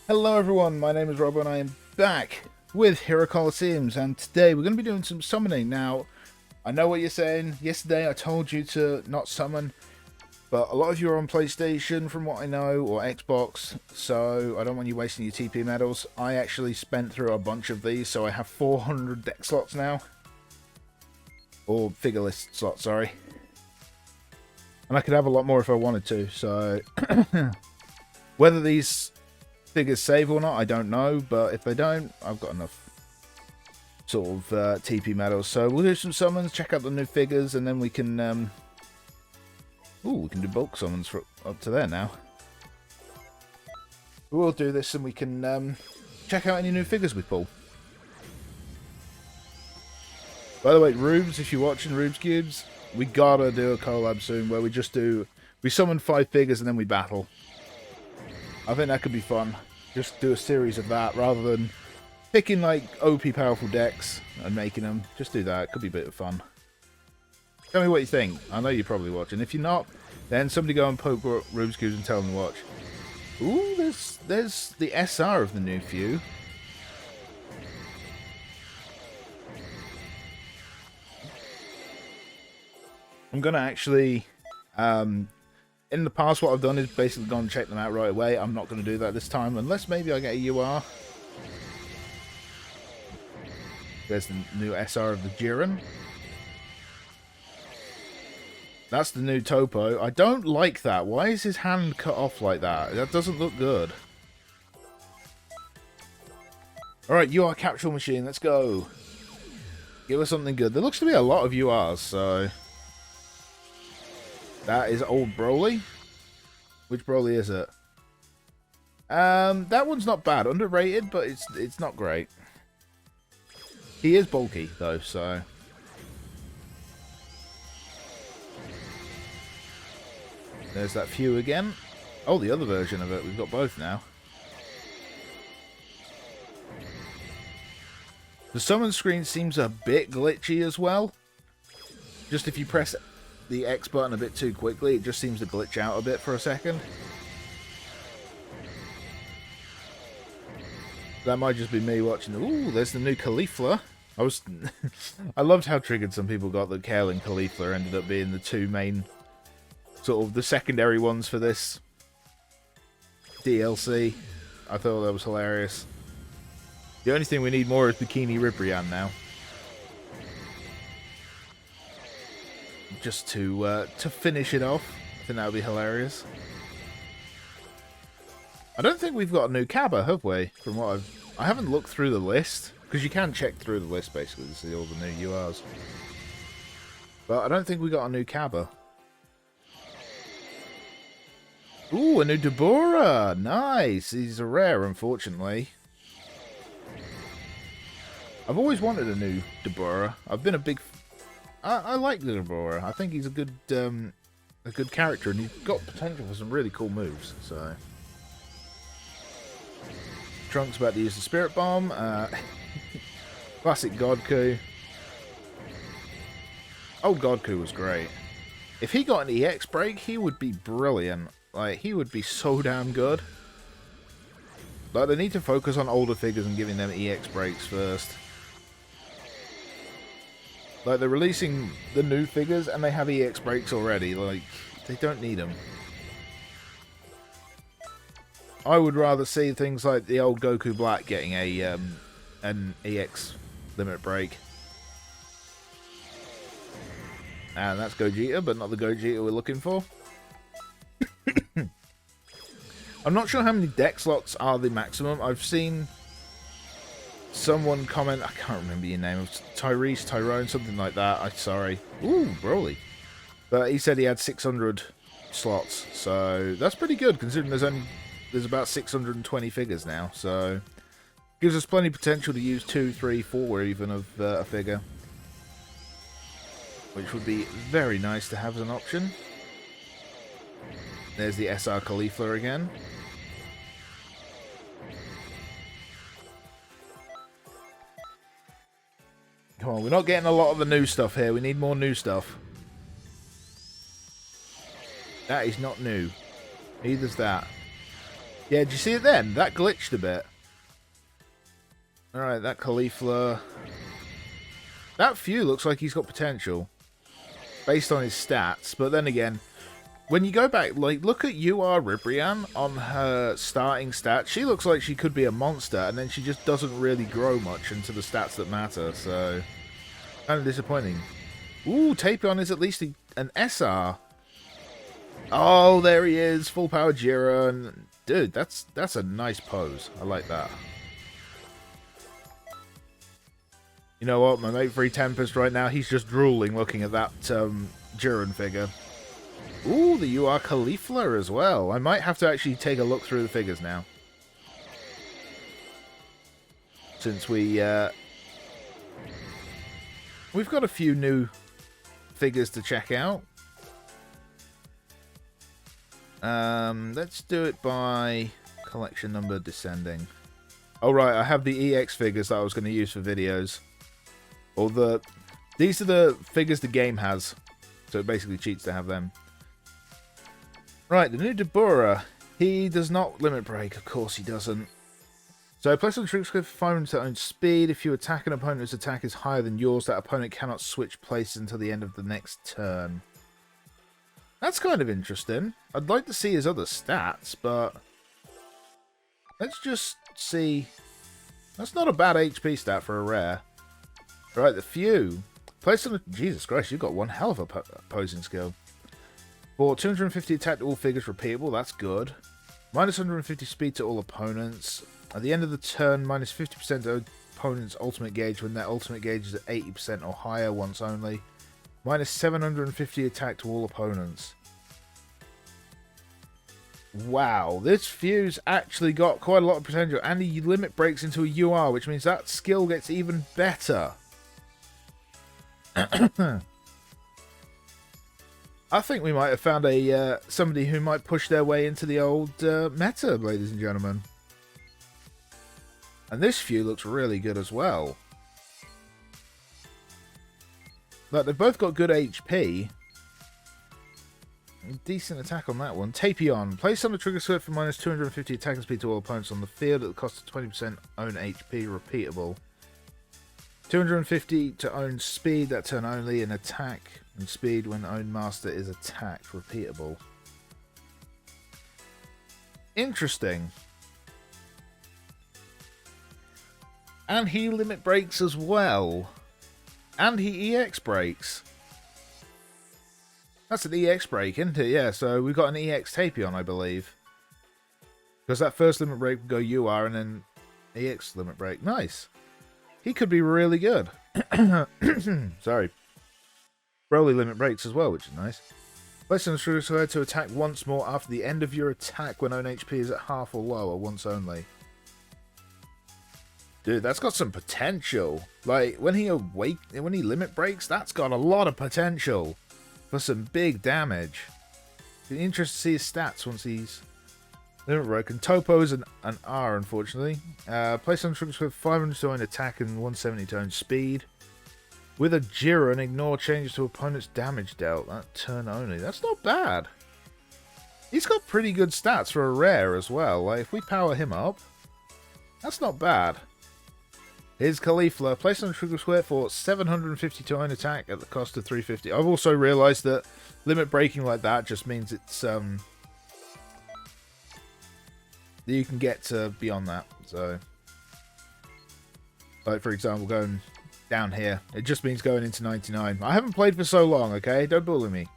Hello everyone, my name is Rob and I am back with Hero Colosseums, and today we're going to be doing some summoning. Now, I know what you're saying. Yesterday I told you to not summon, but a lot of you are on PlayStation from what I know, or Xbox, so I don't want you wasting your TP medals. I actually spent through a bunch of these, so I have 400 deck slots now. Or figure list slots, sorry. And I could have a lot more if I wanted to, so whether these figures save or not, I don't know, but if they don't, I've got enough sort of TP medals. So we'll do some summons, check out the new figures, and then we can we can do bulk summons for up to there now. We'll do this and we can check out any new figures we pull. By the way, Rubes, if you're watching Rubes Cubes, we gotta do a collab soon where we summon 5 figures and then we battle. I think that could be fun. Just do a series of that rather than picking like OP powerful decks and making them. Just do that. It could be a bit of fun. Tell me what you think. I know you're probably watching. If you're not, then somebody go and poke Rubik's Cubes and tell them to watch. Ooh, there's the SR of the new few. I'm gonna actually in the past, what I've done is basically gone and check them out right away. I'm not going to do that this time, unless maybe I get a UR. There's the new SR of the Jiren. That's the new Topo. I don't like that. Why is his hand cut off like that? That doesn't look good. Alright, UR Capsule Machine. Let's go. Give us something good. There looks to be a lot of URs, so... That is old Broly. Which Broly is it? That one's not bad. Underrated, but it's not great. He is bulky though, so there's that few again. Oh, the other version of it. We've got both now. The summon screen seems a bit glitchy as well. Just if you press the X button a bit too quickly, it just seems to glitch out a bit for a second. That might just be me watching. Ooh, there's the new Caulifla. I loved how triggered some people got that Kale and Khalifa ended up being the two main, sort of the secondary ones for this DLC. I thought that was hilarious. The only thing we need more is Bikini Ribrian now. Just to finish it off. I think that would be hilarious. I don't think we've got a new Cabba, have we? From what I haven't looked through the list, because you can check through the list basically to see all the new URs. But I don't think we got a new Cabba. Ooh, a new Deborah! Nice! He's a rare, unfortunately. I've always wanted a new Deborah. I've been a big... I like the Deborah. I think he's a good character, and he's got potential for some really cool moves. So, Trunks about to use the Spirit Bomb. Classic Godku. Oh, Godku was great. If he got an EX break, he would be brilliant. Like, he would be so damn good. Like, they need to focus on older figures and giving them EX breaks first. Like, they're releasing the new figures and they have EX breaks already. Like, they don't need them. I would rather see things like the old Goku Black getting a an EX limit break. And that's Gogeta, but not the Gogeta we're looking for. I'm not sure how many deck slots are the maximum. I've seen someone comment, I can't remember your name, Tyrone, something like that. I'm sorry. Ooh, Broly. But he said he had 600 slots, so that's pretty good considering there's about 620 figures now. So gives us plenty of potential to use 2, 3, 4 even of a figure, which would be very nice to have as an option. There's the SR Khalifa again. Come on, we're not getting a lot of the new stuff here. We need more new stuff. That is not new. Neither's that. Yeah, did you see it then? That glitched a bit. Alright, that Caulifla. That Few looks like he's got potential. Based on his stats. But then again, when you go back, like, look at UR Ribrianne on her starting stats. She looks like she could be a monster, and then she just doesn't really grow much into the stats that matter, so... kind of disappointing. Ooh, Tapion is at least an SR. Oh, there he is. Full power Jira, and... dude, that's a nice pose. I like that. You know what? My mate Free Tempest right now, he's just drooling looking at that Jiren figure. Ooh, the UR Caulifla as well. I might have to actually take a look through the figures now. Since we've got a few new figures to check out. Let's do it by collection number descending. Oh right, I have the EX figures that I was going to use for videos. Or these are the figures the game has, so it basically cheats to have them. Right, the new Deborah. He does not limit break, of course he doesn't. So place on tricks with 500 to own speed. If you attack an opponent whose attack is higher than yours, that opponent cannot switch places until the end of the next turn. That's kind of interesting. I'd like to see his other stats, but let's just see. That's not a bad HP stat for a rare. Right, the Few. Place on... Jesus Christ, you've got one hell of a opposing skill. For 250 attack to all figures repeatable, that's good. Minus 150 speed to all opponents. At the end of the turn, minus 50% to opponent's ultimate gauge when their ultimate gauge is at 80% or higher once only. Minus 750 attack to all opponents. Wow, this Few's actually got quite a lot of potential. And he limit breaks into a UR, which means that skill gets even better. I think we might have found a somebody who might push their way into the old meta, ladies and gentlemen. And this Few looks really good as well. Like, they've both got good HP. Decent attack on that one. Tapion. Place on the trigger sword for minus 250 attack and speed to all opponents on the field at the cost of 20% own HP. Repeatable. 250 to own speed that turn only, and attack and speed when own master is attacked. Repeatable. Interesting. And he limit breaks as well. And he EX breaks. That's an EX break, isn't it? Yeah, so we've got an EX Tapion, I believe. Because that first limit break would go UR and then EX limit break. Nice. He could be really good. Sorry. Broly limit breaks as well, which is nice. Place on the trigger sword to attack once more after the end of your attack when own HP is at half or lower, once only. Dude, that's got some potential. Like, when he limit breaks, that's got a lot of potential for some big damage. Be interested to see his stats once he's limit broken. Topo's an R, unfortunately. Place on trigger with 500 to own attack and 170 to own speed. With a Jiren, ignore changes to opponent's damage dealt. That turn only. That's not bad. He's got pretty good stats for a rare as well. Like, if we power him up, that's not bad. Here's Khalifa. Place on the trigger square for 750 to own attack at the cost of 350. I've also realised that limit breaking like that just means it's that you can get to beyond that. So, like for example, going down here, it just means going into 99. I haven't played for so long, okay? Don't bully me.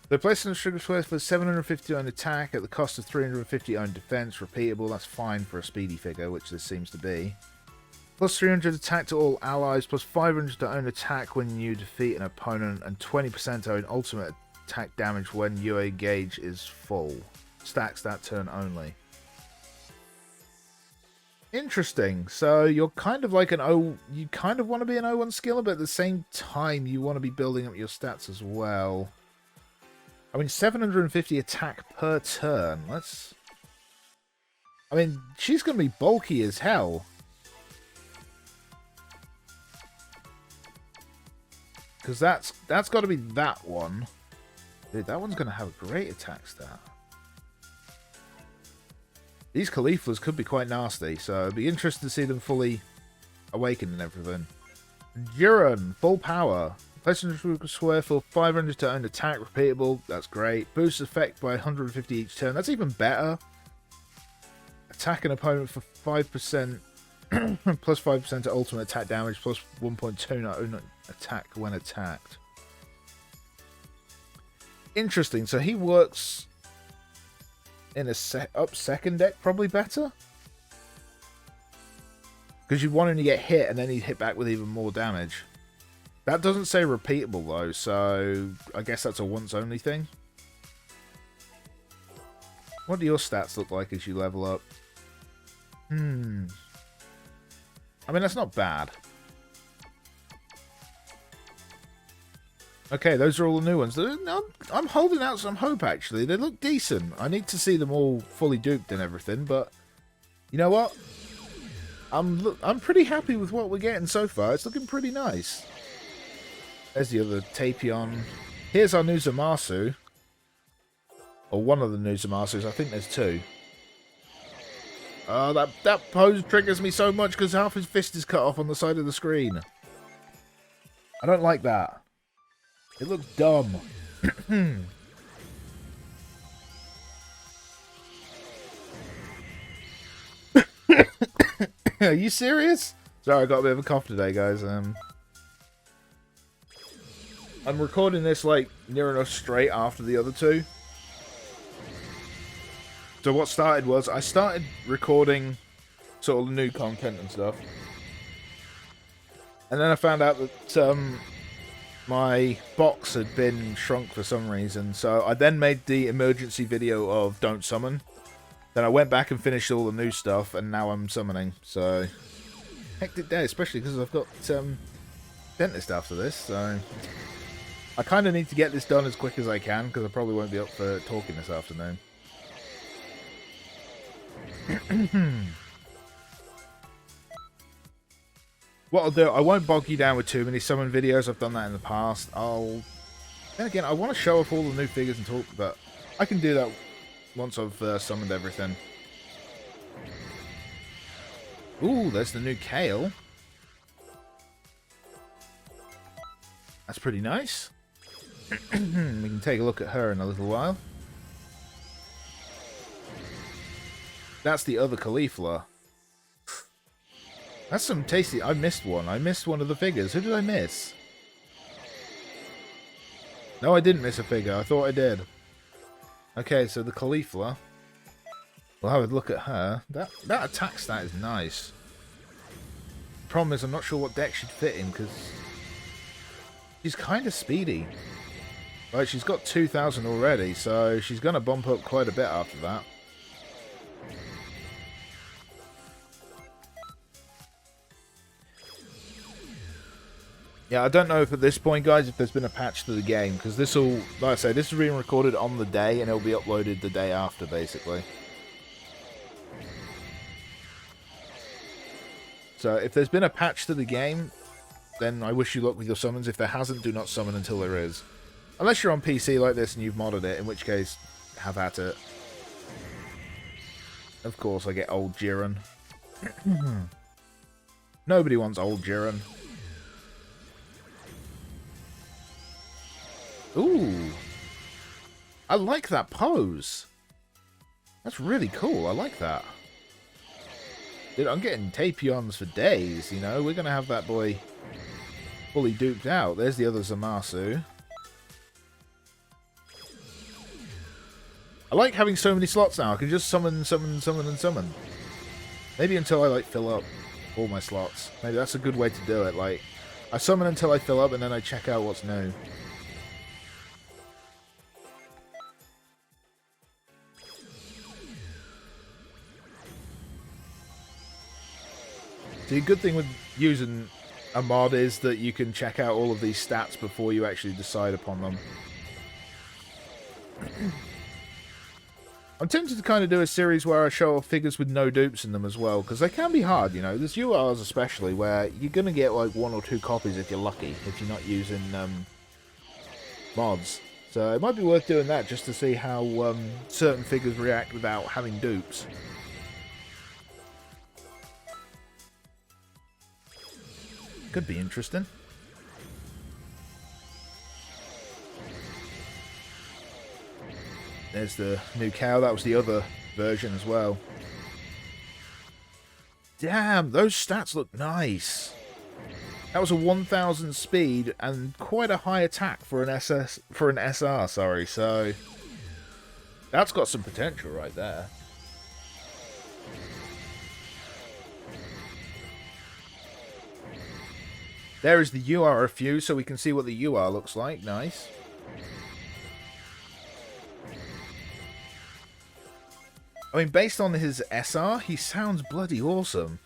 They're placed on the trigger square for 750 on attack at the cost of 350 on defense. Repeatable, that's fine for a speedy figure, which this seems to be. Plus 300 attack to all allies, plus 500 to own attack when you defeat an opponent, and 20% own ultimate attack damage when UA gauge is full. Stacks that turn only. Interesting. So you're kind of like you kind of want to be an O1 skiller, but at the same time you want to be building up your stats as well. I mean, 750 attack per turn. I mean, she's going to be bulky as hell. Because that's got to be that one. Dude, that one's going to have a great attack stat. These Khalifas could be quite nasty, so it'd be interesting to see them fully awakened and everything. Jiren, full power. Place control square for 500 to own attack, repeatable. That's great. Boost effect by 150 each turn. That's even better. Attack an opponent for 5%, plus 5% to ultimate attack damage, plus 1.2 not own attack when attacked. Interesting. So he works in a up second deck, probably better. Because you want him to get hit, and then he'd hit back with even more damage. That doesn't say repeatable, though, so I guess that's a once-only thing. What do your stats look like as you level up? I mean, that's not bad. Okay, those are all the new ones. I'm holding out some hope, actually. They look decent. I need to see them all fully duped and everything, but you know what? I'm pretty happy with what we're getting so far. It's looking pretty nice. There's the other Tapion. Here's our new Zamasu. Or one of the new Zamasus. I think there's two. Oh, that pose triggers me so much because half his fist is cut off on the side of the screen. I don't like that. It looks dumb. Are you serious? Sorry, I got a bit of a cough today, guys. I'm recording this like near enough straight after the other two. So what started was I started recording sort of new content and stuff, and then I found out that my box had been shrunk for some reason. So I then made the emergency video of Don't Summon. Then I went back and finished all the new stuff, and now I'm summoning. So hectic day, especially because I've got dentist after this. So I kind of need to get this done as quick as I can because I probably won't be up for talking this afternoon. What I'll do, I won't bog you down with too many summon videos. I've done that in the past. Then again, I want to show off all the new figures and talk, but I can do that once I've summoned everything. Ooh, there's the new Kale. That's pretty nice. We can take a look at her in a little while. That's the other Caulifla. That's some tasty... I missed one. I missed one of the figures. Who did I miss? No, I didn't miss a figure. I thought I did. Okay, so the Caulifla. We'll have a look at her. That attack stat is nice. Problem is, I'm not sure what deck she'd fit in, because she's kind of speedy. Right, she's got 2,000 already, so she's going to bump up quite a bit after that. Yeah, I don't know if at this point, guys, if there's been a patch to the game, because this will, like I say, this is being recorded on the day, and it'll be uploaded the day after, basically. So, if there's been a patch to the game, then I wish you luck with your summons. If there hasn't, do not summon until there is. Unless you're on PC like this and you've modded it, in which case, have at it. Of course, I get old Jiren. Nobody wants old Jiren. Ooh. I like that pose. That's really cool. I like that. Dude, I'm getting Tapions for days, you know. We're going to have that boy fully duped out. There's the other Zamasu. I like having so many slots now. I can just summon, summon, summon, and summon. Maybe until I, like, fill up all my slots. Maybe that's a good way to do it. Like, I summon until I fill up, and then I check out what's new. The good thing with using a mod is that you can check out all of these stats before you actually decide upon them. I'm tempted to kind of do a series where I show off figures with no dupes in them as well, because they can be hard, you know. There's URs especially, where you're going to get like 1 or 2 copies if you're lucky, if you're not using mods. So it might be worth doing that just to see how certain figures react without having dupes. Could be interesting. There's the new cow. That was the other version as well. Damn, those stats look nice. That was a 1000 speed and quite a high attack for an SR, sorry. So that's got some potential right there. There is the UR fuse, so we can see what the UR looks like. Nice. I mean, based on his SR, he sounds bloody awesome.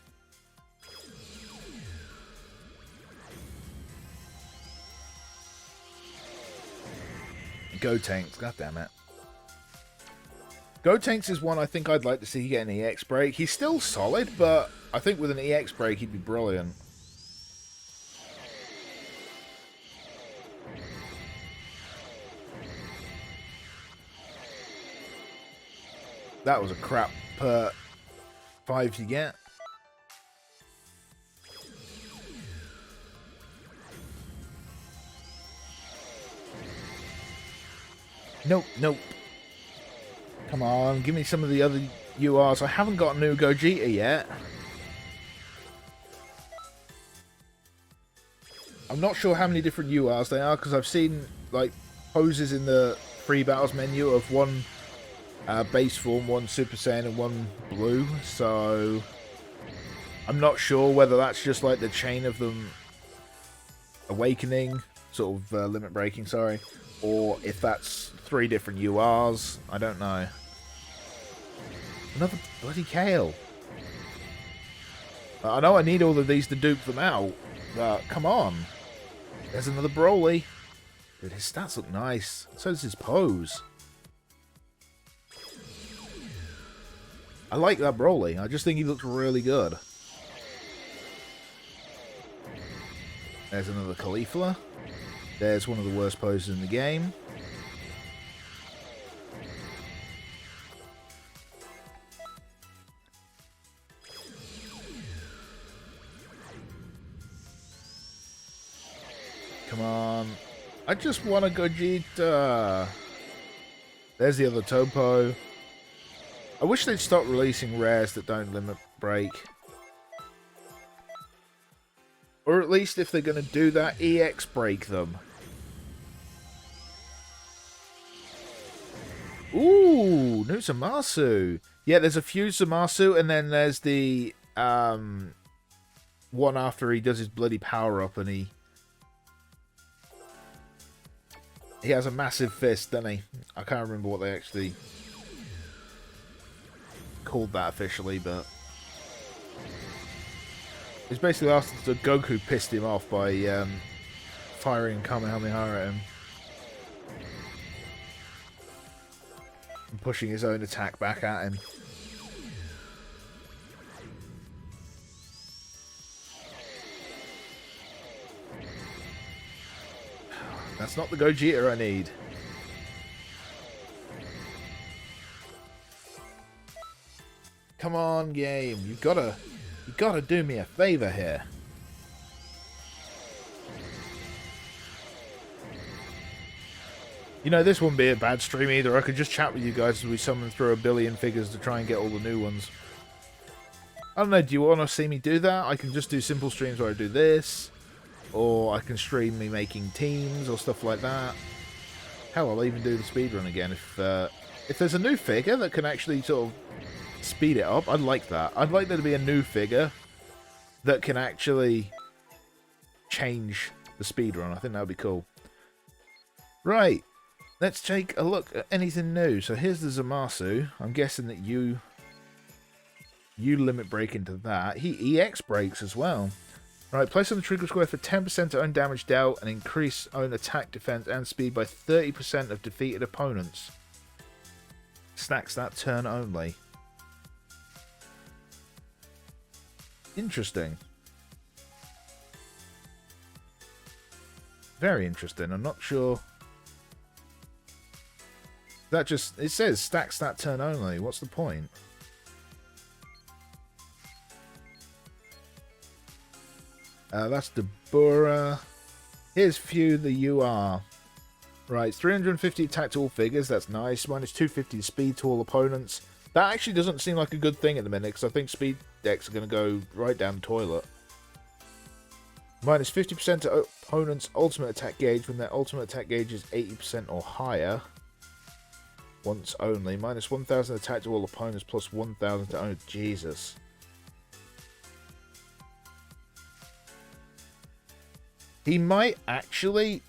Gotenks, goddammit. Gotenks is one I think I'd like to see get an EX break. He's still solid, but I think with an EX break he'd be brilliant. That was a crap per 5 to get. Nope, nope. Come on, give me some of the other URs. I haven't got a new Gogeta yet. I'm not sure how many different URs they are, because I've seen like poses in the free battles menu of one base form, one Super Saiyan and one blue, so I'm not sure whether that's just like the chain of them awakening, sort of limit breaking, sorry, or if that's 3 different URs. I don't know. Another bloody Kale. I know I need all of these to dupe them out, but come on. There's another Broly. Dude, his stats look nice. So does his pose. I like that Broly. I just think he looks really good. There's another Caulifla. There's one of the worst poses in the game. Come on. I just want a Gogeta. There's the other Topo. I wish they'd stop releasing rares that don't limit break. Or at least if they're going to do that, EX break them. Ooh, new Zamasu. Yeah, there's a few Zamasu, and then there's the one after he does his bloody power-up and he has a massive fist, doesn't he? I can't remember what they actually called that officially, but it's basically after Goku pissed him off by firing Kamehameha at him and pushing his own attack back at him. That's not the Gogeta I need. Come on, game. You gotta do me a favor here. You know, this wouldn't be a bad stream either. I could just chat with you guys as we summon through 1 billion figures to try and get all the new ones. I don't know, do you want to see me do that? I can just do simple streams where I do this. Or I can stream me making teams or stuff like that. Hell, I'll even do the speedrun again. If there's a new figure that can actually sort of speed it up, I'd like that. I'd like there to be a new figure that can actually change the speedrun. I think that would be cool. Right. Let's take a look at anything new. So here's the Zamasu. I'm guessing that you limit break into that. He EX breaks as well. Right, place on the trigger square for 10% to own damage dealt and increase own attack, defense, and speed by 30% of defeated opponents. Stacks that turn only. Interesting. Very interesting. I'm not sure. That just... It says stacks that turn only. What's the point? That's Deborah. Here's Few the UR. Right, 350 attack to all figures, that's nice. Minus 250 speed to all opponents. That actually doesn't seem like a good thing at the minute, because I think speed decks are going to go right down the toilet. Minus 50% to opponents' ultimate attack gauge when their ultimate attack gauge is 80% or higher. Once only. Minus 1000 attack to all opponents, plus 1000 to own. Jesus. He might actually,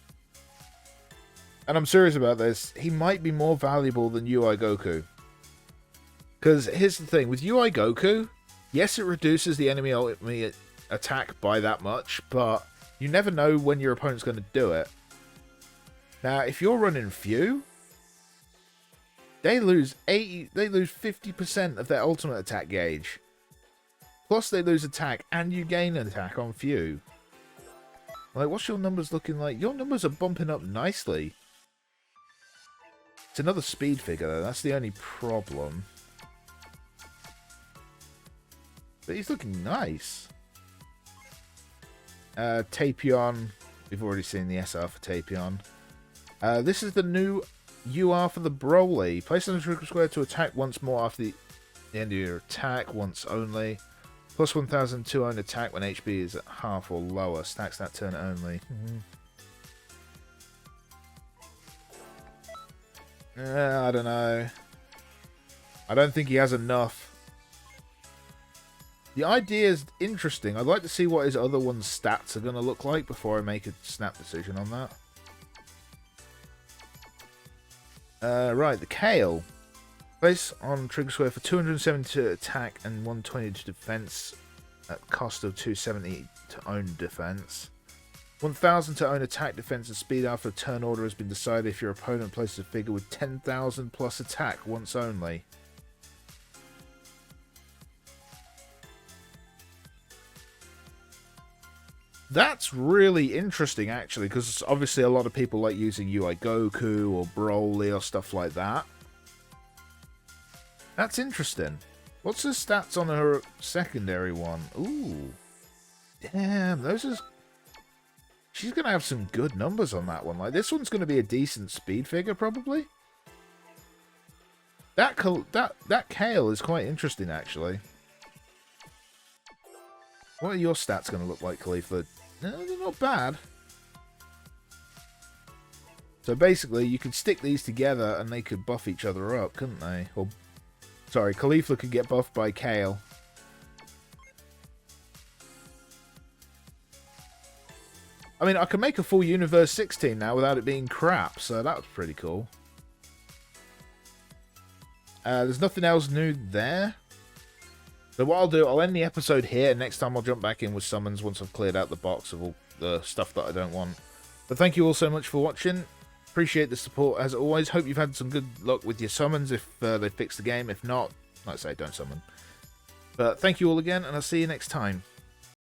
and I'm serious about this, he might be more valuable than UI Goku. Because here's the thing, with UI Goku, yes, it reduces the enemy ultimate attack by that much, but you never know when your opponent's going to do it. Now, if you're running Few, they lose 50% of their ultimate attack gauge. Plus they lose attack, and you gain an attack on Few. Like, what's your numbers looking like? Your numbers are bumping up nicely. It's another speed figure, though. That's the only problem. But he's looking nice. Tapion. We've already seen the SR for Tapion. This is the new UR for the Broly. Place on the trigger square to attack once more after the end of your attack, once only. Plus 1000 to own attack when HP is at half or lower. Stacks that turn only. I don't know. I don't think he has enough. The idea is interesting. I'd like to see what his other one's stats are going to look like before I make a snap decision on that. Right, the Kale. Place on trigger square for 270 to attack and 120 to defense at cost of 270 to own defense. 1000 to own attack, defense, and speed after a turn order has been decided if your opponent places a figure with 10,000 plus attack once only. That's really interesting, actually, because obviously a lot of people like using UI Goku or Broly or stuff like that. That's interesting. What's the stats on her secondary one? Ooh. Damn, those are... She's going to have some good numbers on that one. Like, this one's going to be a decent speed figure, probably. That Kale is quite interesting, actually. What are your stats going to look like, Khalifa? No, they're not bad. So basically, you could stick these together and they could buff each other up, couldn't they? Or, sorry, Khalifa could get buffed by Kale. I mean, I can make a full Universe 16 now without it being crap, so that was pretty cool. There's nothing else new there. So what I'll do, I'll end the episode here, and next time I'll jump back in with summons once I've cleared out the box of all the stuff that I don't want. But thank you all so much for watching. Appreciate the support as always. Hope you've had some good luck with your summons if they fix the game. If not, like I say, don't summon. But thank you all again, and I'll see you next time.